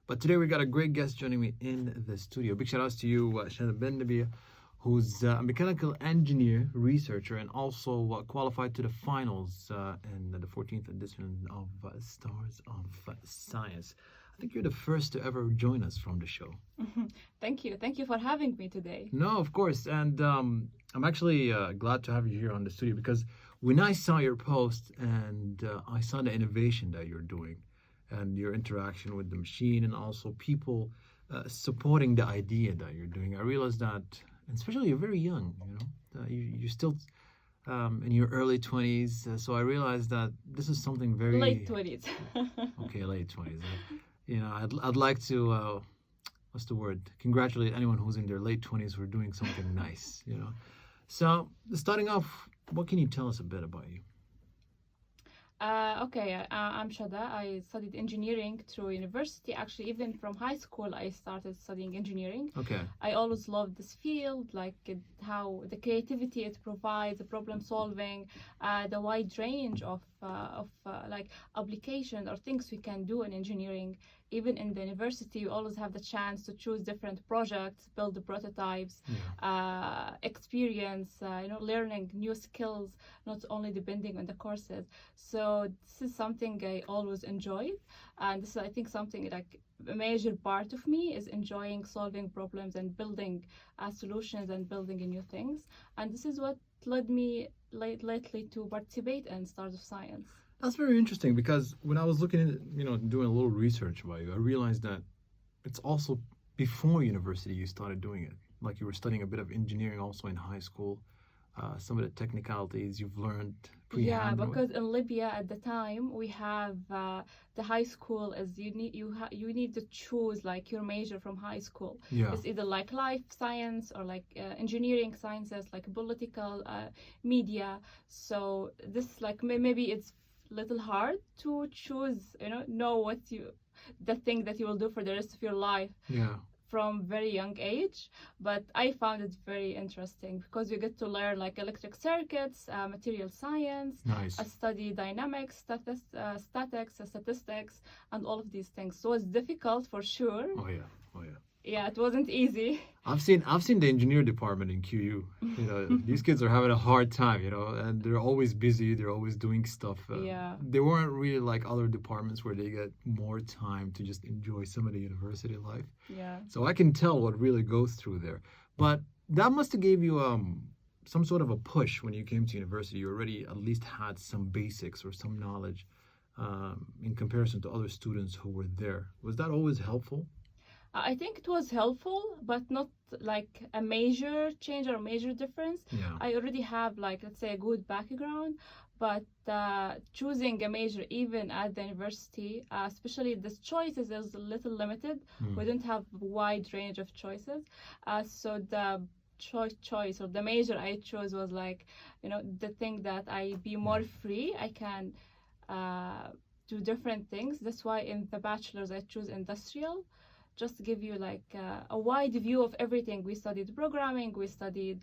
But today we got a great guest joining me in the studio. Big shout outs to you, Shada Bennbaia, who's a mechanical engineer, researcher, and also qualified to the finals in the 14th edition of Stars of Science. I think you're the first to ever join us from the show. Thank you. Thank you for having me today. No, of course. And I'm actually glad to have you here on the studio because when I saw your post and I saw the innovation that you're doing and your interaction with the machine and also people supporting the idea that you're doing, I realized that, and especially you're very young, you're still in your early 20s. So I realized that this is something very... Late 20s. Okay, late 20s. I'd like to... what's the word? Congratulate anyone who's in their late 20s for doing something nice, So, starting off, what can you tell us a bit about you? I'm Shada. I studied engineering through university. Actually, even from high school, I started studying engineering. Okay. I always loved this field, how the creativity it provides, the problem solving, the wide range of applications or things we can do in engineering. Even in the university, you always have the chance to choose different projects, build the prototypes, experience, learning new skills, not only depending on the courses. So this is something I always enjoyed. And this is, I think, something like a major part of me is enjoying solving problems and building solutions and building new things. And this is what led me lately to participate in Stars of Science. That's very interesting because when I was looking at, doing a little research about you, I realized that it's also before university you started doing it. Like you were studying a bit of engineering also in high school. Some of the technicalities you've learned Yeah, because in Libya at the time we have the high school is you need to choose like your major from high school. Yeah. It's either like life science or like engineering sciences, like political, media. So this like maybe it's little hard to choose, know the thing that you will do for the rest of your life. Yeah. From very young age, but I found it very interesting because you get to learn like electric circuits, material science. Nice. I study dynamics, statics, statistics, and all of these things. So it's difficult for sure. Oh yeah. Yeah, it wasn't easy. I've seen the engineer department in QU. These kids are having a hard time, and they're always busy. They're always doing stuff. Yeah. They weren't really like other departments where they get more time to just enjoy some of the university life. Yeah. So I can tell what really goes through there. But that must have gave you some sort of a push when you came to university. You already at least had some basics or some knowledge in comparison to other students who were there. Was that always helpful? I think it was helpful, but not like a major change or a major difference. Yeah. I already have like, let's say, a good background, but choosing a major even at the university, especially the choices is a little limited. We don't have a wide range of choices. So the choice or the major I chose was like, the thing that I be more free. I can do different things. That's why in the bachelor's I choose industrial. Just to give you like a wide view of everything. We studied programming, we studied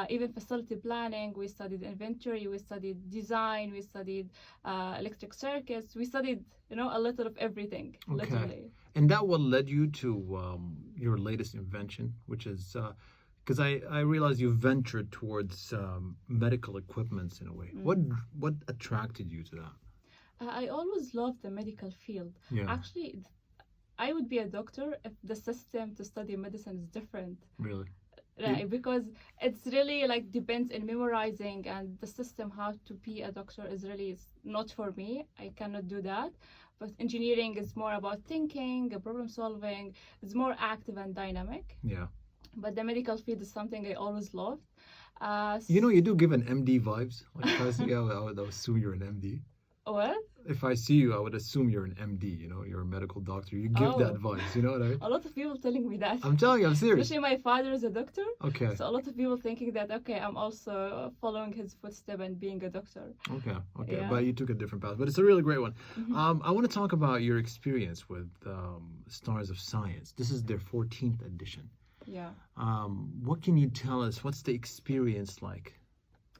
even facility planning, we studied inventory, we studied design, we studied electric circuits, we studied, a little of everything, literally. And that what led you to your latest invention, which is, because I realized you ventured towards medical equipments in a way. What attracted you to that? I always loved the medical field. Yeah. Actually, I would be a doctor if the system to study medicine is different. Really? Right, because it's really like depends in memorizing, and the system how to be a doctor is not for me. I cannot do that. But engineering is more about thinking, problem solving. It's more active and dynamic. Yeah. But the medical field is something I always loved. You do give an MD vibes. Like if I see you, I would assume you're an MD. What? If I see you, I would assume you're an MD, you're a medical doctor. You give that vibes, you know what I mean? A lot of people telling me that. I'm telling you, I'm serious. Especially my father is a doctor. Okay. So a lot of people thinking that, okay, I'm also following his footsteps and being a doctor. Okay. Yeah. But you took a different path. But it's a really great one. I want to talk about your experience with Stars of Science. This is their 14th edition. Yeah. What can you tell us? What's the experience like?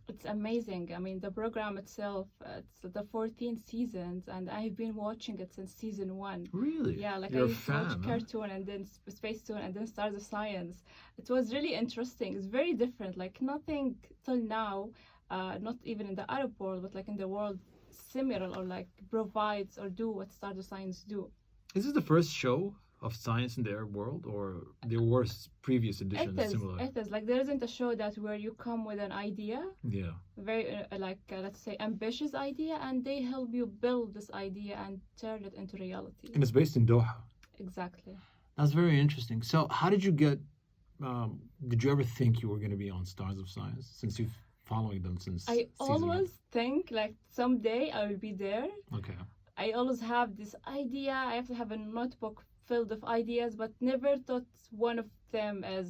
It's amazing. I mean, the program itself, it's the 14 seasons, and I've been watching it since season one. Really? Yeah, like I You're a used to watch fan, huh? cartoon and then Space Tune and then Stars of Science. It was really interesting. It's very different. Like nothing till now, not even in the Arab world, but like in the world similar or like provides or do what Stars of Science do. Is this the first show of science in the Arab world, or there were previous editions similar? It is. Like there isn't a show that where you come with an idea, Yeah. very let's say ambitious idea, and they help you build this idea and turn it into reality. And it's based in Doha. Exactly. That's very interesting. So, how did you get? Did you ever think you were going to be on Stars of Science since you've following them since? I season always think like someday I will be there. one? Okay. I always have this idea. I have to have a notebook filled of ideas, but never thought one of them as,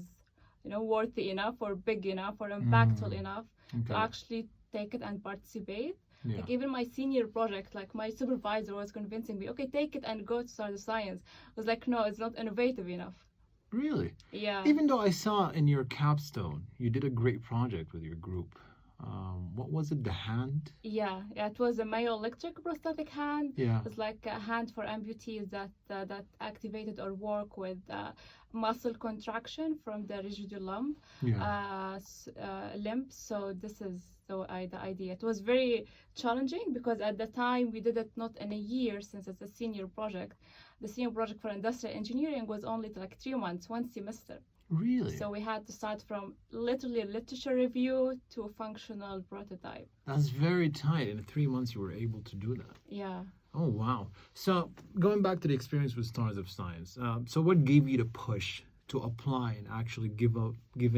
worthy enough or big enough or impactful enough to Okay. actually take it and participate. Yeah. Like even my senior project, like my supervisor was convincing me, okay, take it and go to start the science. I was like, no, it's not innovative enough. Really? Yeah. Even though I saw in your capstone, you did a great project with your group. What was it? The hand? Yeah, it was a myoelectric prosthetic hand. Yeah. It's like a hand for amputees that activated or work with muscle contraction from the residual Yeah. limb. So this is the idea. It was very challenging because at the time we did it not in a year since it's a senior project. The senior project for industrial engineering was only like 3 months, one semester. Really? So we had to start from literally literature review to a functional prototype. That's very tight. In 3 months, you were able to do that. Yeah. Oh, wow. So, going back to the experience with Stars of Science, so what gave you the push to apply and actually give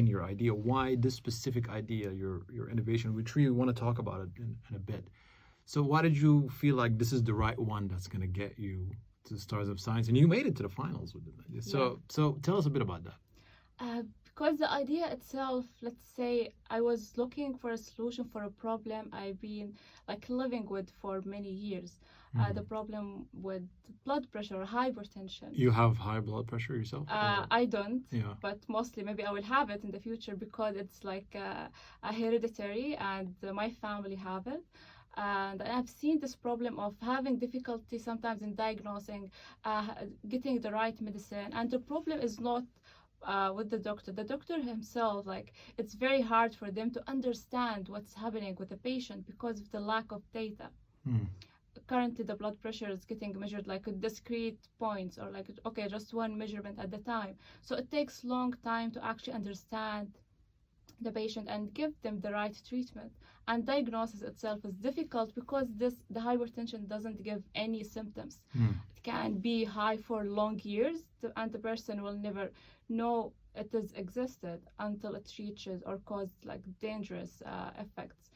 in your idea? Why this specific idea, your innovation, which we want to talk about it in a bit. So, why did you feel like this is the right one that's going to get you to Stars of Science? And you made it to the finals with it. So tell us a bit about that. Because the idea itself, let's say I was looking for a solution for a problem I've been like living with for many years. The problem with blood pressure or hypertension. You have high blood pressure yourself? I don't, Yeah. but mostly maybe I will have it in the future because it's like a hereditary and my family have it. And I've seen this problem of having difficulty sometimes in diagnosing, getting the right medicine. And the problem is not with the doctor. The doctor himself, like, it's very hard for them to understand what's happening with the patient because of the lack of data. Currently, the blood pressure is getting measured like a discrete points or like, okay, just one measurement at the time. So it takes long time to actually understand the patient and give them the right treatment. And diagnosis itself is difficult because the hypertension doesn't give any symptoms. It can be high for long years and the person will never know it has existed until it reaches or causes like dangerous effects.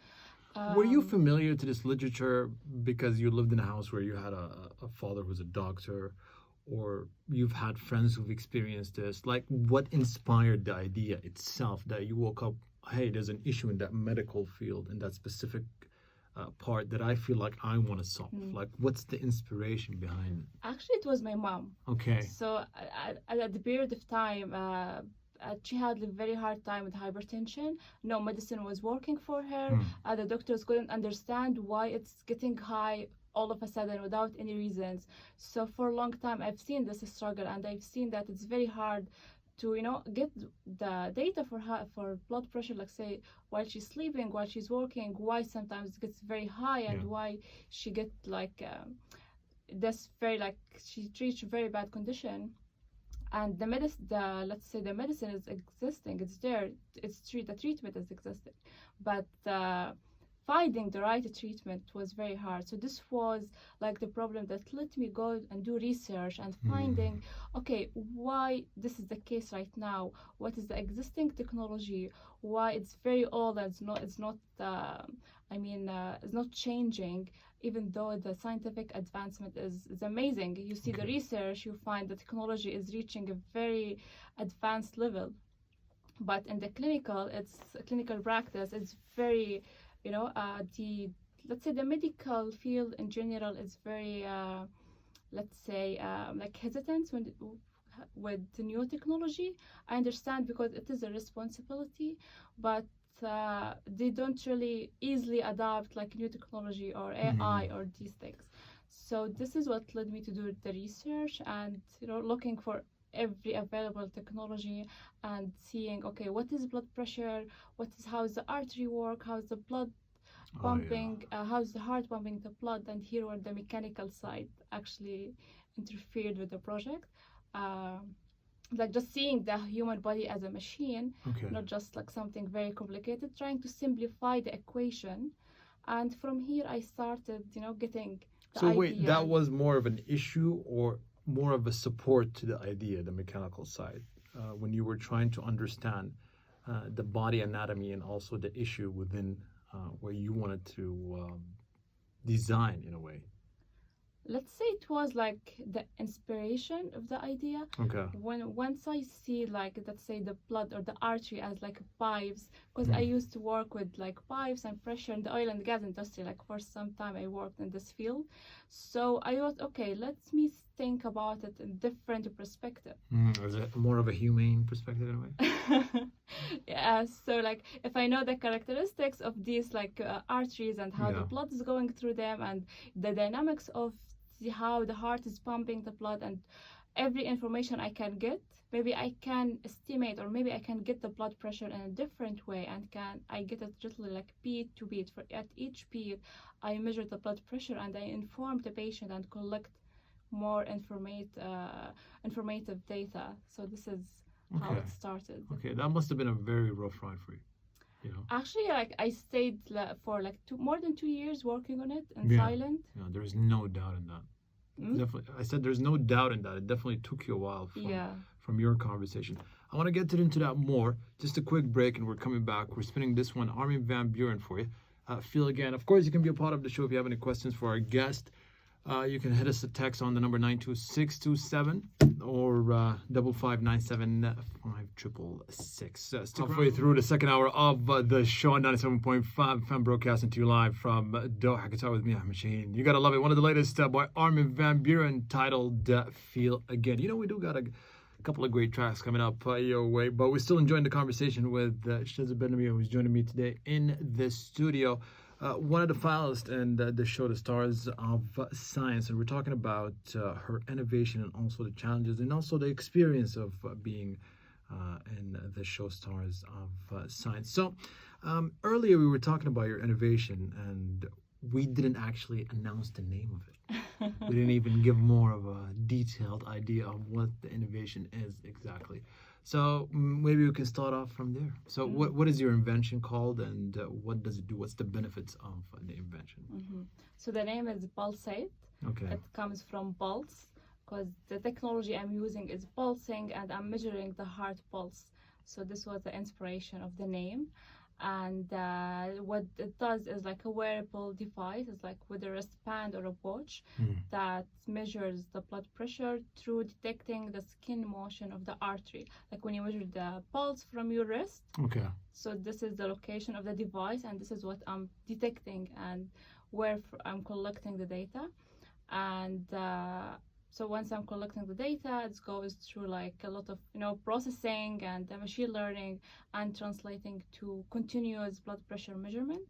Were you familiar to this literature because you lived in a house where you had a father who's a doctor, or you've had friends who've experienced this? Like, what inspired the idea itself that you woke up, hey, there's an issue in that medical field, in that specific part that I feel like I want to solve? Like, what's the inspiration behind it? Actually, it was my mom. Okay. So at the period of time, she had a very hard time with hypertension. No medicine was working for her. The doctors couldn't understand why it's getting high all of a sudden without any reasons. So for a long time, I've seen this struggle, and I've seen that it's very hard to get the data for blood pressure, like say while she's sleeping, while she's working, why sometimes it gets very high, and why she get like this very like she reached a very bad condition. And the let's say the medicine is existing, it's there, the treatment is existing, but finding the right treatment was very hard. So this was like the problem that let me go and do research and finding, okay, why this is the case right now, what is the existing technology, why it's very old and it's not changing, even though the scientific advancement is amazing. You see the research, you find the technology is reaching a very advanced level, but in the clinical practice, it's very, let's say the medical field in general is very, like hesitant with the new technology. I understand because it is a responsibility, but they don't really easily adapt like new technology or AI or these things. So this is what led me to do the research and looking for every available technology and seeing, okay, what is blood pressure, how's the artery work, how's the blood pumping, how's the heart pumping the blood, and here where the mechanical side actually interfered with the project. Like just seeing the human body as a machine, not just like something very complicated, trying to simplify the equation. And from here I started, getting the So idea. wait, that was more of an issue or more of a support to the idea, the mechanical side, when you were trying to understand the body anatomy and also the issue within where you wanted to design in a way? Let's say it was like the inspiration of the idea. Okay. Once I see like, let's say, the blood or the artery as like pipes, because I used to work with like pipes and pressure in the oil and gas industry. Like for some time I worked in this field, so I thought, okay, let me think about it in different perspective. Is it more of a humane perspective in a way? Yeah, so like if I know the characteristics of these like arteries and how the blood is going through them and the dynamics of how the heart is pumping the blood and every information I can get, maybe I can estimate or maybe I can get the blood pressure in a different way, and I get it literally like beat to beat. For at each beat I measure the blood pressure and I inform the patient and collect more informative data. So this is how it started. Okay, that must have been a very rough ride for you. Actually, like I stayed for like more than 2 years working on it in silent. Yeah, there's no doubt in that. Definitely, I said there's no doubt in that. It definitely took you a while from your conversation. I want to get into that more. Just a quick break, and we're coming back. We're spinning this one, Armin van Buren, for you. Feel again. Of course, you can be a part of the show if you have any questions for our guest. You can hit us a text on the number 92627 or 55975666. Stick halfway through the second hour of the show on 97.5 FM, broadcasting to you live from Doha, Qatar with me, Ahmed Shaheen. You gotta love it. One of the latest by Armin van Buren, titled Feel Again. We do got a couple of great tracks coming up your way, but we're still enjoying the conversation with Shada Bennbaia, who's joining me today in the studio. One of the finalists in the show, The Stars of Science, and we're talking about her innovation and also the challenges and also the experience of being in the show Stars of Science. So earlier we were talking about your innovation, and we didn't actually announce the name of it. We didn't even give more of a detailed idea of what the innovation is exactly. So maybe we can start off from there. So what is your invention called, and what does it do? What's the benefits of the invention? So the name is Pulsate. Okay. It comes from pulse, because the technology I'm using is pulsing, and I'm measuring the heart pulse. So this was the inspiration of the name. And what it does is like a wearable device. It's like with a wristband or a watch that measures the blood pressure through detecting the skin motion of the artery. Like when you measure the pulse from your wrist. Okay. So this is the location of the device, and this is what I'm detecting and where I'm collecting the data. And so once I'm collecting the data, it goes through like a lot of processing and machine learning and translating to continuous blood pressure measurement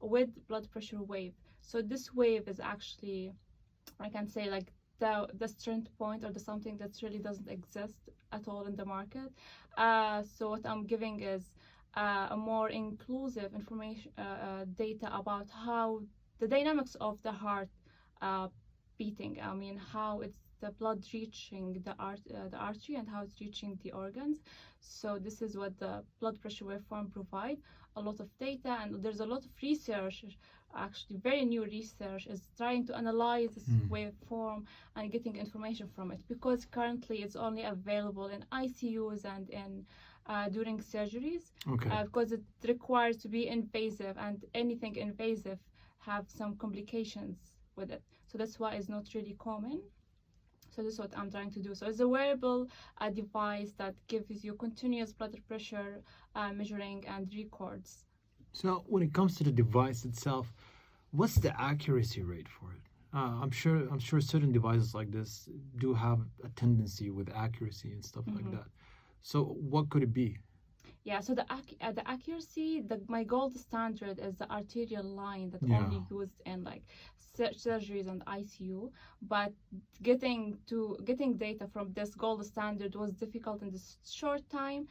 with blood pressure wave. So this wave is actually, I can say, like the strength point or the something that really doesn't exist at all in the market. So what I'm giving is a more inclusive information data about how the dynamics of the heart beating. I mean, how it's the blood reaching the artery and how it's reaching the organs. So this is what the blood pressure waveform provide. A lot of data, and there's a lot of research, actually very new research, is trying to analyze this waveform and getting information from it, because currently it's only available in ICUs and in during surgeries. Because it requires to be invasive, and anything invasive have some complications with it. So that's why it's not really common. So this is what I'm trying to do. So it's a wearable device that gives you continuous blood pressure measuring and records. So when it comes to the device itself, what's the accuracy rate for it? I'm sure certain devices like this do have a tendency with accuracy and stuff like that. So what could it be? Yeah, so the accuracy, my gold standard is the arterial line that Yeah. only used in like surgeries and ICU. But getting data from this gold standard was difficult in this short time.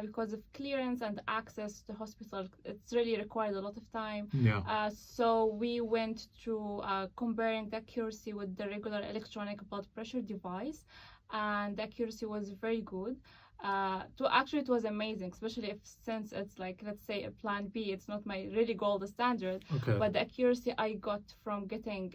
Because of clearance and access to hospital, it's really required a lot of time. Yeah. So we went through comparing the accuracy with the regular electronic blood pressure device, and the accuracy was very good. It was amazing, especially if since it's like, let's say, a plan B, it's not my really gold standard. Okay. But the accuracy I got from getting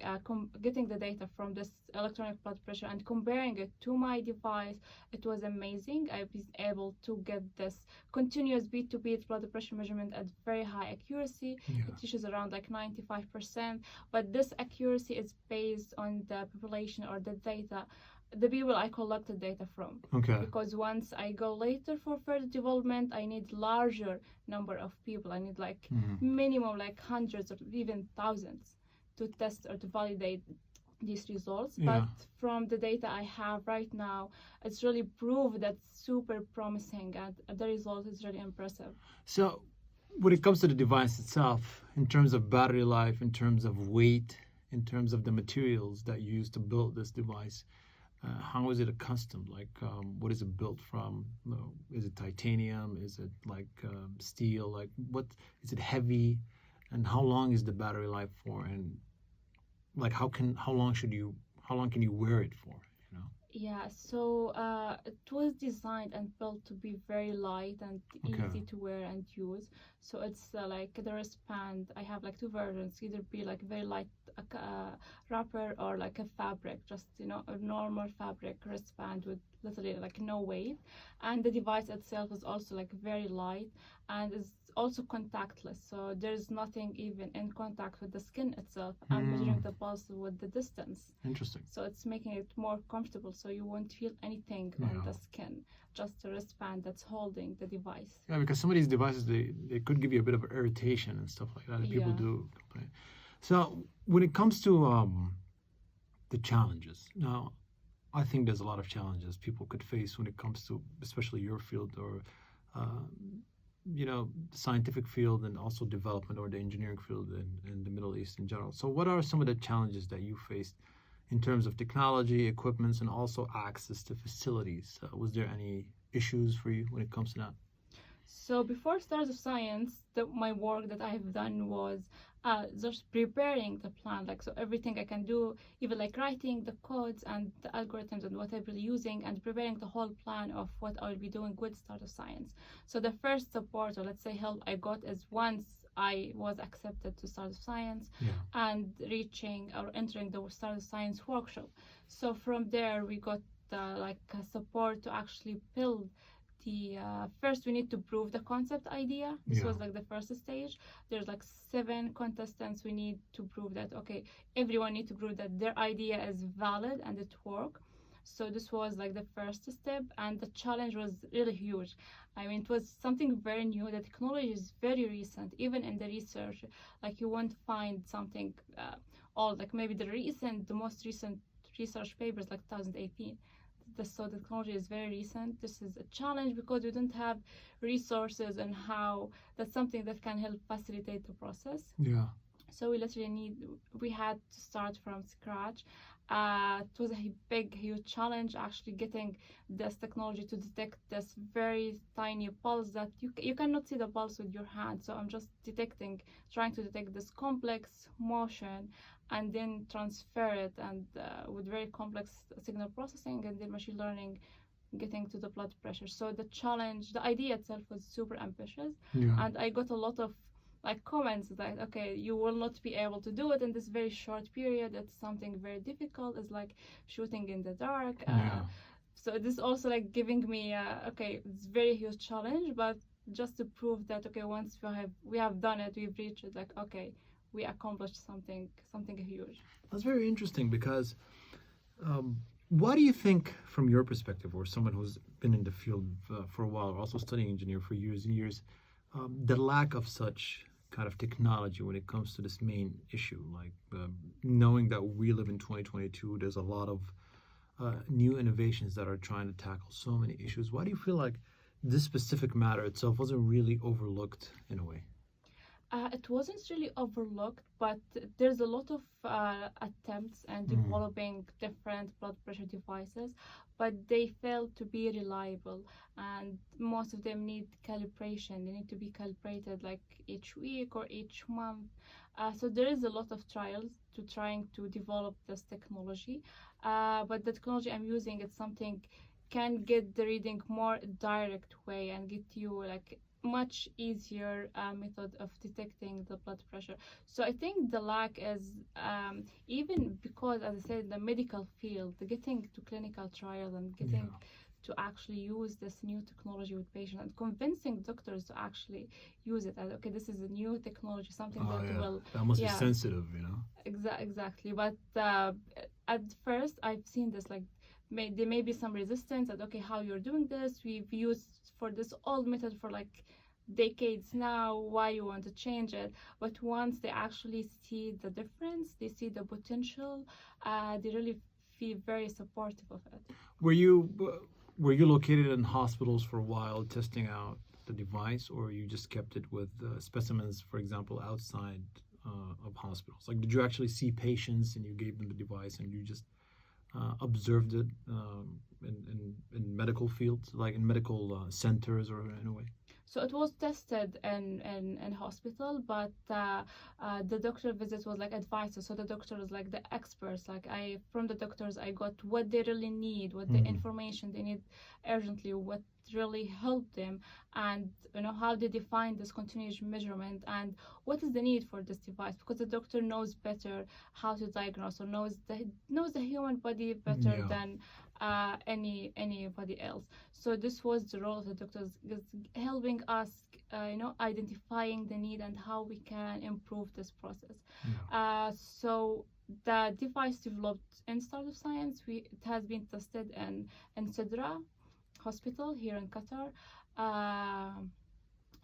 the data from this electronic blood pressure and comparing it to my device, it was amazing. I was able to get this continuous beat to beat blood pressure measurement at very high accuracy. Yeah. It reaches around like 95%. But this accuracy is based on the population or the people I collected data from. Okay. Because once I go later for further development, I need larger number of people. I need like minimum like hundreds or even thousands to test or to validate these results. Yeah. But from the data I have right now, it's really proved that's super promising, and the result is really impressive. So when it comes to the device itself, in terms of battery life, in terms of weight, in terms of the materials that you use to build this device, how is it accustomed? Like, what is it built from? Is it titanium? Is it like steel? Like, what is it heavy? And how long is the battery life for? And like, how long can you wear it for? You know? Yeah, so it was designed and built to be very light and easy to wear and use. So it's like the wristband. I have like two versions, either be like very light wrapper or like a fabric, just a normal fabric wristband with literally like no weight. And the device itself is also like very light and is also contactless, so there's nothing even in contact with the skin itself. I'm measuring the pulse with the distance. Interesting. So it's making it more comfortable, so you won't feel anything on the skin, just a wristband that's holding the device. Yeah, because some of these devices, they could give you a bit of irritation and stuff like that, and people do complain. So when it comes to the challenges, now I think there's a lot of challenges people could face when it comes to especially your field or the scientific field and also development or the engineering field in the Middle East in general. So what are some of the challenges that you faced in terms of technology, equipments, and also access to facilities? Was there any issues for you when it comes to that? So before Stars of Science, my work that I have done was just preparing the plan, so everything I can do, even like writing the codes and the algorithms and what I will be using, and preparing the whole plan of what I will be doing with Stars of Science. So the first support, or let's say help, I got is once I was accepted to Stars of Science and reaching or entering the Stars of Science workshop. So from there we got support to actually build first we need to prove the concept idea. This was like the first stage. There's like 7 contestants. We need to prove that, everyone need to prove that their idea is valid and it works. So this was like the first step, and the challenge was really huge. I mean, it was something very new. The technology is very recent. Even in the research, like you won't find something old, like maybe the most recent research papers like 2018. So the technology is very recent. This is a challenge because we don't have resources, and that's something that can help facilitate the process. Yeah. So we had to start from scratch. It was a huge challenge actually getting this technology to detect this very tiny pulse that you cannot see the pulse with your hand. So I'm just trying to detect this complex motion and then transfer it, and with very complex signal processing and then machine learning, getting to the blood pressure. So the idea itself was super ambitious, and I got a lot of comments that you will not be able to do it in this very short period. It's something very difficult. It's like shooting in the dark. So this also giving me it's very huge challenge, but just to prove that once we have done it, we've reached it, we accomplished something huge. That's very interesting because why do you think, from your perspective, or someone who's been in the field for a while, or also studying engineer for years and years, the lack of such kind of technology when it comes to this main issue, knowing that we live in 2022, there's a lot of new innovations that are trying to tackle so many issues. Why do you feel like this specific matter itself wasn't really overlooked in a way. It wasn't really overlooked, but there's a lot of attempts and Mm. developing different blood pressure devices, but they fail to be reliable, and most of them need calibration. They need to be calibrated like each week or each month. So there is a lot of trials to trying to develop this technology, but the technology I'm using is something can get the reading more direct way and get you like much easier method of detecting the blood pressure. So I think the lack is even because, as I said, in the medical field, getting to clinical trials and getting to actually use this new technology with patients and convincing doctors to actually use it as, okay, this is a new technology, something that must be sensitive, you know. Exactly. But at first I've seen this like there may be some resistance at, okay, how you're doing this, we've used for this old method for like decades now, why you want to change it? But once they actually see the difference, they see the potential, they really feel very supportive of it. Were you located in hospitals for a while testing out the device, or you just kept it with specimens, for example, outside of hospitals? Like, did you actually see patients and you gave them the device and you just observed it in medical fields, like in medical centers or in a way? So it was tested in hospital, but the doctor visit was like advisors. So the doctors, like the experts, like from the doctors, I got what they really need, what the information they need urgently, what really helped them, and how they define this continuous measurement and what is the need for this device, because the doctor knows better how to diagnose or knows the human body better than anybody else. So this was the role of the doctors, helping us identifying the need and how we can improve this process. So the device developed in Start of Science, it has been tested in Sidra hospital here in Qatar.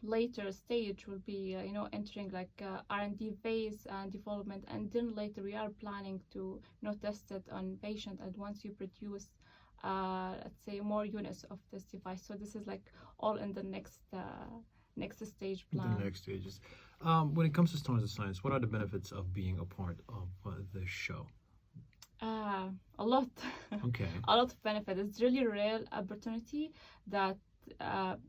Later stage will be entering like R&D phase and development, and then later we are planning to test it on patient, and once you produce let's say more units of this device. So this is like all in the next stage plan. The next stages. When it comes to Stars of Science, what are the benefits of being a part of this show? A lot. Okay. A lot of benefit. It's really a real opportunity that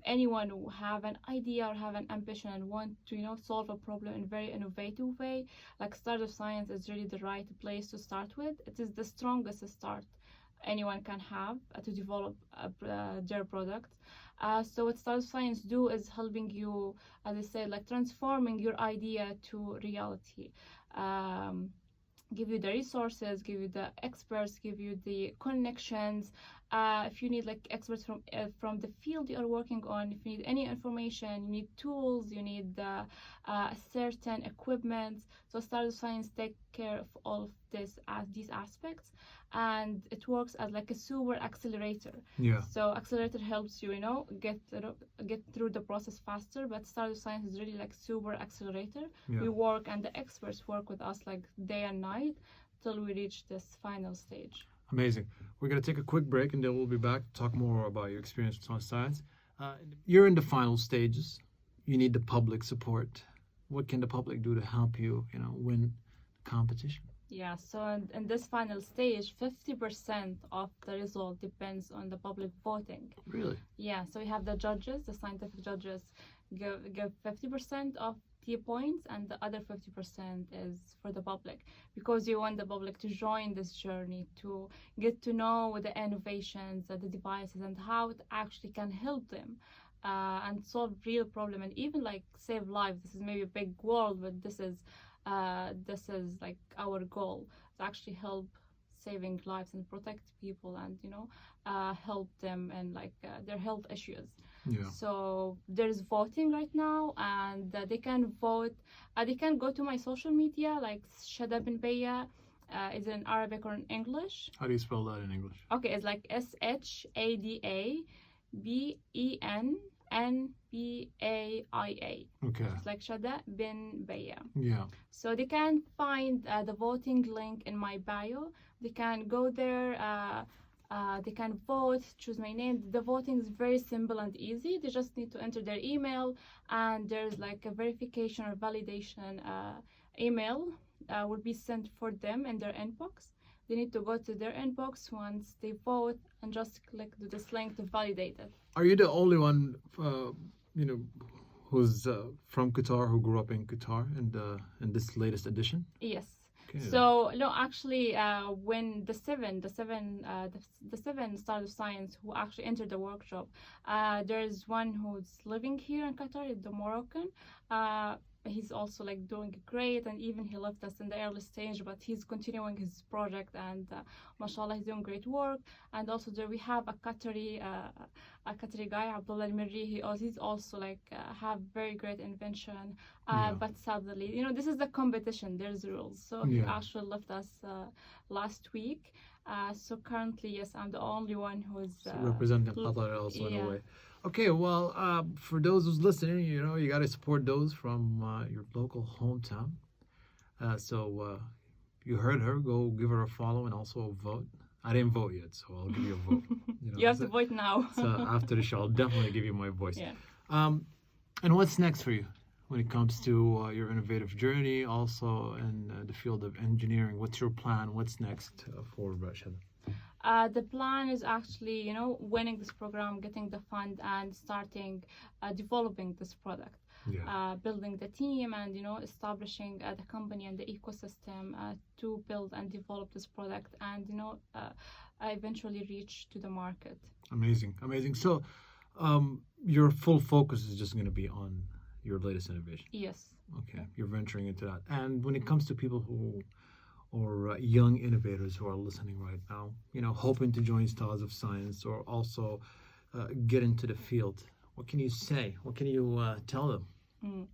anyone who have an idea or have an ambition and want to solve a problem in a very innovative way, like Start of Science is really the right place to start with. It is the strongest start anyone can have to develop their product. So what Start of Science do is helping you, as I said, like transforming your idea to reality. Give you the resources, give you the experts, give you the connections. If you need like experts from the field you are working on, if you need any information, you need tools, you need certain equipment. So Start of Science take care of all of these aspects, and it works as like a super accelerator. So accelerator helps you get through the process faster, but Start of Science is really like super accelerator. We work, and the experts work with us like day and night till we reach this final stage. Amazing. We're going to take a quick break, and then we'll be back to talk more about your experience with Start of Science. You're in the final stages. You need the public support. What can the public do to help you win the competition? Yeah, so in this final stage, 50% of the result depends on the public voting. Really? Yeah, so we have the judges, the scientific judges give 50% of the points, and the other 50% is for the public, because you want the public to join this journey, to get to know the innovations, the devices, and how it actually can help them and solve real problem, and even like save lives. This is maybe a big world, but this is like our goal, to actually help saving lives and protect people, and help them and like their health issues. So there's voting right now, and they can vote. They can go to my social media, like Shada Bennbaia, is in Arabic or in English. How do you spell that in English? Okay, it's like SHADABENNBAIA. Okay. It's like Shada Bennbaia. Yeah. So they can find the voting link in my bio. They can go there, They can vote, choose my name. The voting is very simple and easy. They just need to enter their email, and there's like a verification or validation email will be sent for them in their inbox. They need to go to their inbox once they vote and just click this link to validate it. Are you the only one, who's from Qatar, who grew up in Qatar, in this latest edition? Yes. Okay. So no, actually, when the seven Stars of Science who actually entered the workshop, there's one who's living here in Qatar, the Moroccan. He's also like doing great, and even he left us in the early stage, but he's continuing his project, and mashallah, he's doing great work. And also there we have a Qatari guy, Abdullah al-Mirri. He's also like have very great invention, but sadly, this is the competition, there's rules. So he actually left us last week. So currently, yes, I'm the only one who's representing Qatar also in a way. Okay, well, for those who's listening, you got to support those from your local hometown. So you heard her. Go give her a follow and also a vote. I didn't vote yet, so I'll give you a vote. You have to vote now. So after the show, I'll definitely give you my voice. Yeah. And what's next for you when it comes to your innovative journey, also in the field of engineering? What's your plan? What's next for Shada? The plan is actually, winning this program, getting the fund, and starting developing this product, building the team, and establishing the company and the ecosystem to build and develop this product, and eventually reach to the market. Amazing. So, your full focus is just going to be on your latest innovation. Yes. Okay, you're venturing into that. And when it comes to people or young innovators who are listening right now, hoping to join Stars of Science or also get into the field, what can you say? What can you tell them?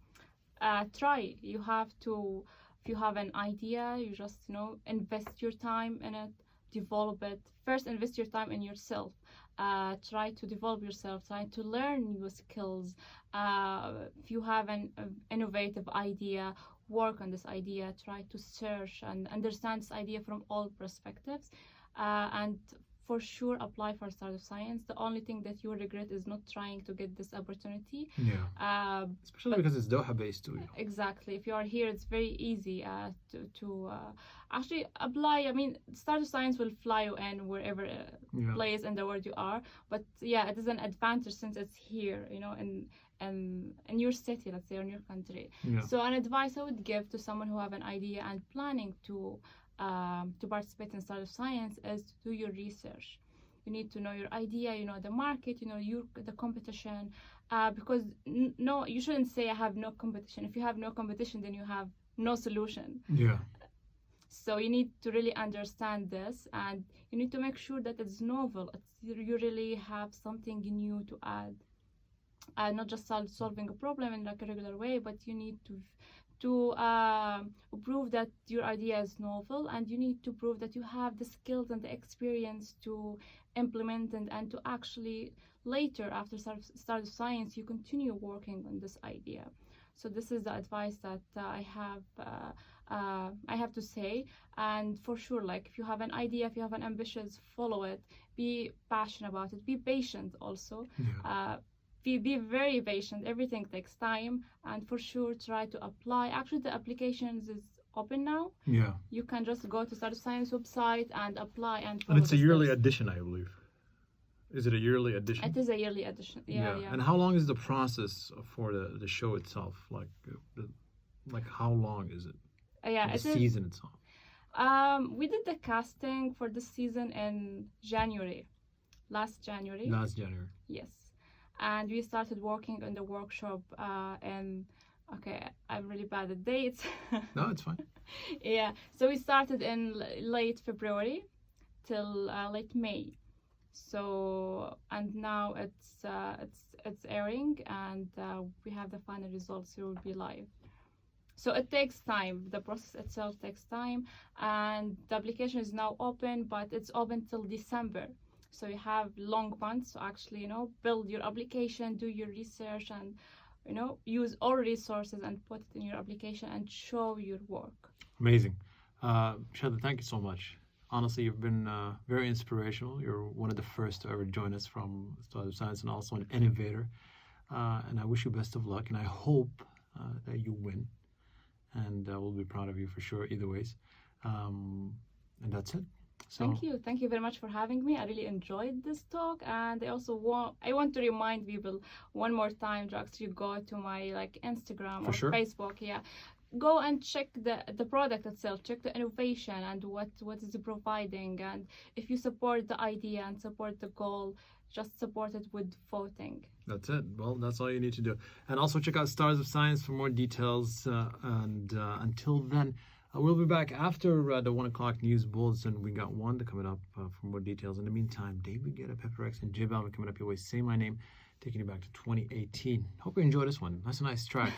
Try. You have to, if you have an idea, you just, invest your time in it, develop it. First, invest your time in yourself. Try to develop yourself, try to learn new skills. If you have an innovative idea, work on this idea, try to search and understand this idea from all perspectives, and for sure apply for Stars of Science. The only thing that you regret is not trying to get this opportunity. Especially because it's Doha based too. Exactly. If you are here, it's very easy to actually apply. I mean, Stars of Science will fly you in wherever place in the world you are. But it is an advantage since it's here, in your city, let's say, or in your country. So an advice I would give to someone who have an idea and planning to participate in Stars of Science is to do your research. You need to know your idea, the market, the competition, because no, you shouldn't say I have no competition. If you have no competition, then you have no solution. So you need to really understand this, and you need to make sure that it's novel. You really have something new to add. Not just solving a problem in like a regular way, but you need to prove that your idea is novel, and you need to prove that you have the skills and the experience to implement and to actually later, after Stars of Science, you continue working on this idea. So this is the advice that I have to say. And for sure, like, if you have an idea, if you have an ambition, follow it. Be passionate about it. Be patient also. Be very patient. Everything takes time, and for sure try to apply. Actually, the applications is open now. You can just go to Stars of Science website and apply, and it's a yearly edition, I believe. Is it a yearly edition? It is a yearly edition. Yeah. And how long is the process for the show itself? Like how long is it? The season itself. We did the casting for this season in last January. Yes. And we started working on the workshop I'm really bad at dates. No, it's fine. So we started in late February till late May. So, and now it's airing, and we have the final results. It will be live. So it takes time. The process itself takes time, and the application is now open, but it's open till December. So you have long months to actually, build your application, do your research, and, use all resources and put it in your application and show your work. Amazing. Shada, thank you so much Honestly, you've been very inspirational. You're one of the first to ever join us from Stars of Science and also an innovator. And I wish you best of luck, and I hope that you win. And we'll be proud of you for sure, either ways. And that's it. So, Thank you very much for having me. I really enjoyed this talk, and I want to remind people one more time to actually go to my like Instagram For or sure. Facebook. Yeah, go and check the product itself, check the innovation and what is it providing, and if you support the idea and support the goal, just support it with voting. That's it. Well, that's all you need to do. And also check out Stars of Science for more details. And until then, we'll be back after the 1 o'clock news bulletin. We got Wanda coming up for more details. In the meantime, David Guetta, Pepper X, and J Balvin coming up your way. Say My Name, taking you back to 2018. Hope you enjoyed this one. That's a nice track.